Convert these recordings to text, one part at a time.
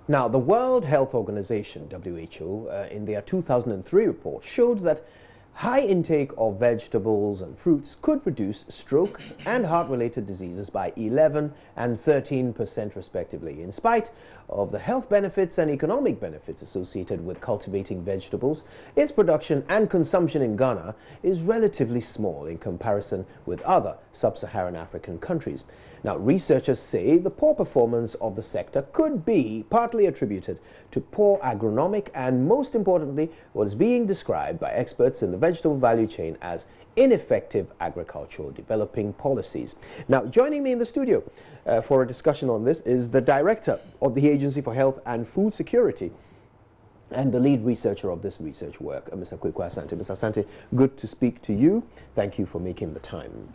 Now, the World Health Organization, WHO, in their 2003 report showed that high intake of vegetables and fruits could reduce stroke and heart-related diseases by 11 and 13% respectively. In spite of the health benefits and economic benefits associated with cultivating vegetables, its production and consumption in Ghana is relatively small in comparison with other sub-Saharan African countries. Now, researchers say the poor performance of the sector could be partly attributed to poor agronomic and, most importantly, what is being described by experts in the vegetable value chain as ineffective agricultural developing policies. Now, joining me in the studio for a discussion on this is the director of the Agency for Health and Food Security and the lead researcher of this research work, Mr. Kweku Asante. Mr. Asante, good to speak to you. Thank you for making the time.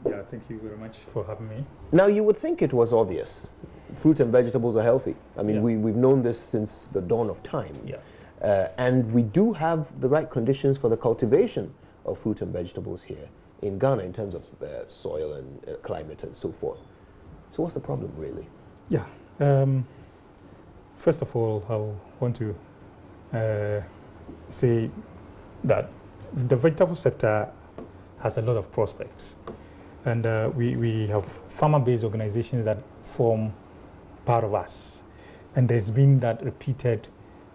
Yeah, thank you very much for having me. Now, you would think it was obvious. Fruit and vegetables are healthy. I mean, we've known this since the dawn of time. Yeah. And we do have the right conditions for the cultivation of fruit and vegetables here in Ghana in terms of soil and climate and so forth. So what's the problem, really? Yeah. First of all, I want to say that the vegetable sector has a lot of prospects. And we have farmer-based organizations that form part of us. And there's been that repeated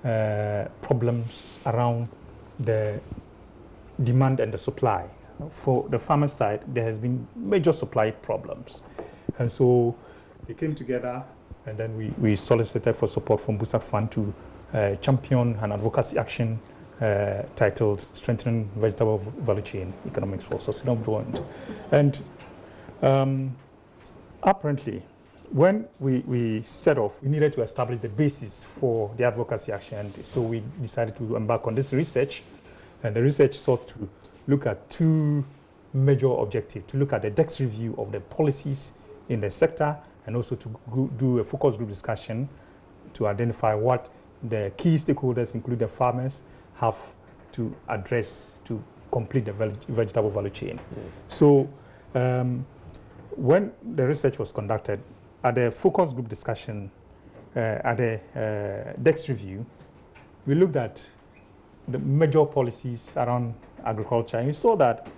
problems around the demand and the supply. For the farmer side, there has been major supply problems. And so they came together, and then we solicited for support from BUSAC Fund to champion an advocacy action titled Strengthening Vegetable Value Chain Economics for Sustainable Development. And apparently, when we set off, we needed to establish the basis for the advocacy action. So we decided to embark on this research. And the research sought to look at two major objectives: to look at the depth review of the policies in the sector, and also to do a focus group discussion to identify what the key stakeholders, including the farmers, have to address to complete the vegetable value chain. So when the research was conducted, at the focus group discussion, at the DEX review, we looked at the major policies around agriculture, and we saw that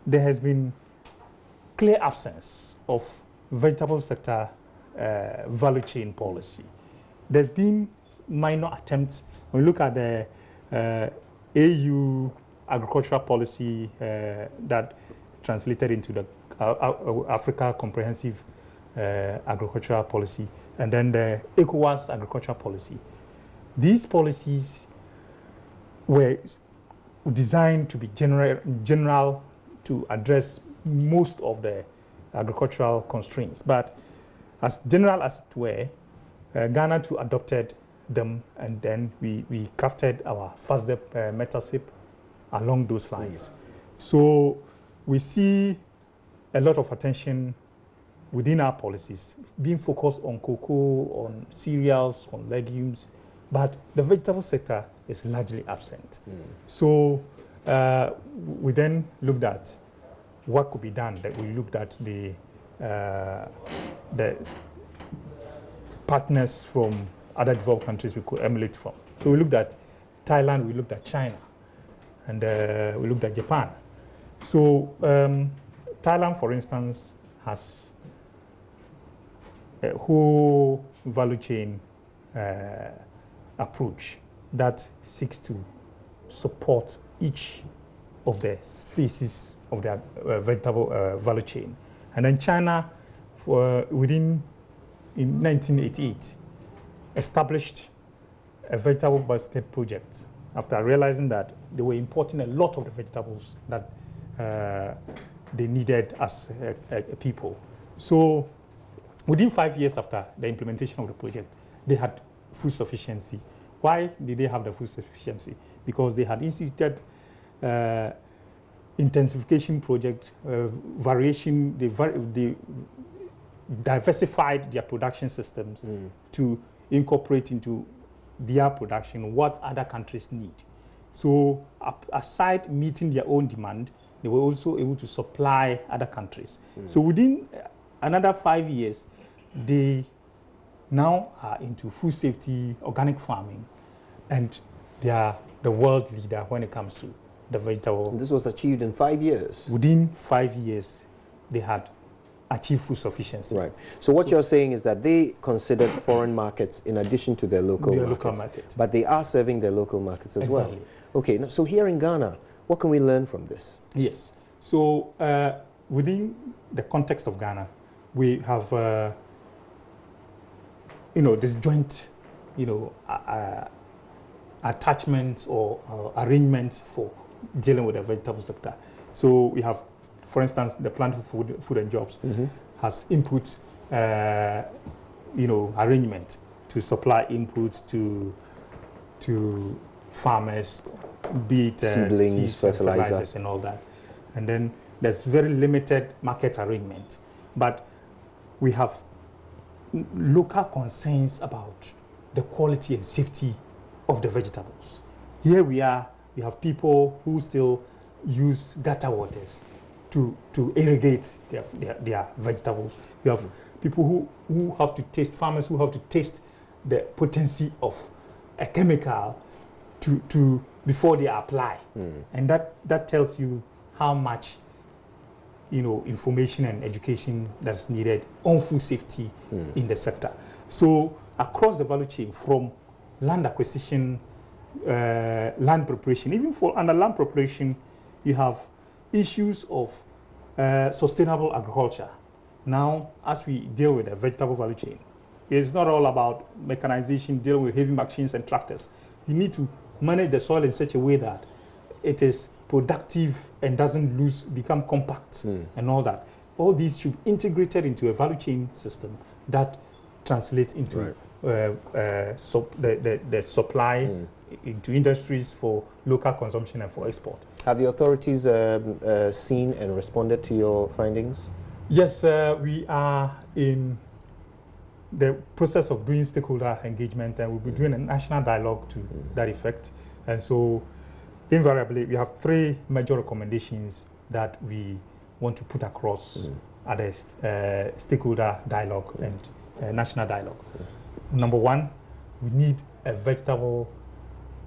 there has been clear absence of vegetable sector value chain policy. There's been minor attempts. When we look at the AU agricultural policy that translated into the Africa Comprehensive Agricultural Policy, and then the ECOWAS agricultural policy. These policies were designed to be general to address most of the agricultural constraints. But as general as it were, Ghana too adopted them, and then we crafted our FASDEP meta-SIP along those lines. So we see a lot of attention within our policies being focused on cocoa, on cereals, on legumes, but the vegetable sector is largely absent. So we then looked at what could be done. That we looked at the partners from other developed countries we could emulate from. So we looked at Thailand, we looked at China, and we looked at Japan. So Thailand, for instance, has a whole value chain approach that seeks to support each of the phases of the vegetable value chain. And then China, in 1988, established a vegetable basket project after realizing that they were importing a lot of the vegetables that they needed as a people. So within 5 years after the implementation of the project, they had food sufficiency. Why did they have the food sufficiency? Because they had instituted intensification project, variation, they diversified their production systems to incorporate into their production what other countries need. So aside meeting their own demand, they were also able to supply other countries. So within another 5 years, they now are into food safety, organic farming, and they are the world leader when it comes to the vegetable. And this was achieved in 5 years. Within 5 years, they had achieved food sufficiency. Right. So what you're saying is that they considered foreign markets in addition to their local markets. But they are serving their local markets as well. Okay. Now, so here in Ghana, what can we learn from this? Yes. So within the context of Ghana, we have this joint attachments or arrangements for dealing with the vegetable sector. So we have, for instance, the Plant for Food and Jobs has input, arrangement to supply inputs to farmers, be it seedlings, seeds, fertilizers, and all that. And then there's very limited market arrangement, but we have local concerns about the quality and safety of the vegetables. Here we have people who still use gutter waters to irrigate their vegetables. You have people who have to taste, farmers who have to taste the potency of a chemical before they apply. And that tells you how much information and education that's needed on food safety in the sector. So across the value chain, from land acquisition, land preparation, even for under land preparation, you have issues of sustainable agriculture. Now, as we deal with the vegetable value chain, it's not all about mechanization, dealing with heavy machines and tractors. You need to manage the soil in such a way that it is productive and doesn't become compact and all that. All these should be integrated into a value chain system that translates into the supply into industries for local consumption and for export. Have the authorities seen and responded to your findings? Yes, we are in the process of doing stakeholder engagement, and we'll be doing a national dialogue to that effect. And so invariably, we have 3 major recommendations that we want to put across at a stakeholder dialogue and national dialogue. Number 1, we need a vegetable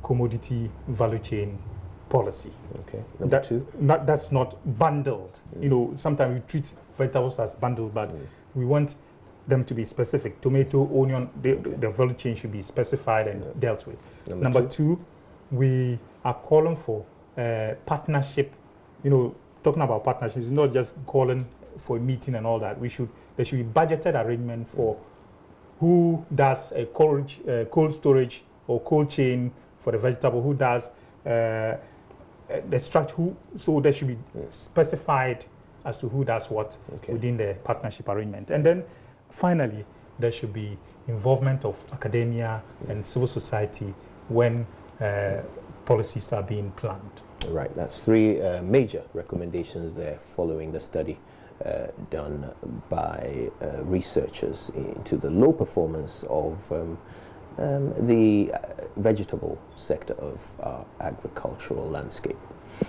commodity value chain policy. Okay. Number 2? That's not bundled. Sometimes we treat vegetables as bundled, but we want them to be specific. Tomato, onion, the value chain should be specified and dealt with. Number 2, we are calling for partnership. Talking about partnerships, not just calling for a meeting and all that. There should be budgeted arrangement for who does a cold storage or cold chain for the vegetable, who does the structure. So there should be specified as to who does what within the partnership arrangement. And then finally, there should be involvement of academia and civil society when policies are being planned. Right, that's 3 major recommendations there following the study done by researchers into the low performance of the vegetable sector of our agricultural landscape.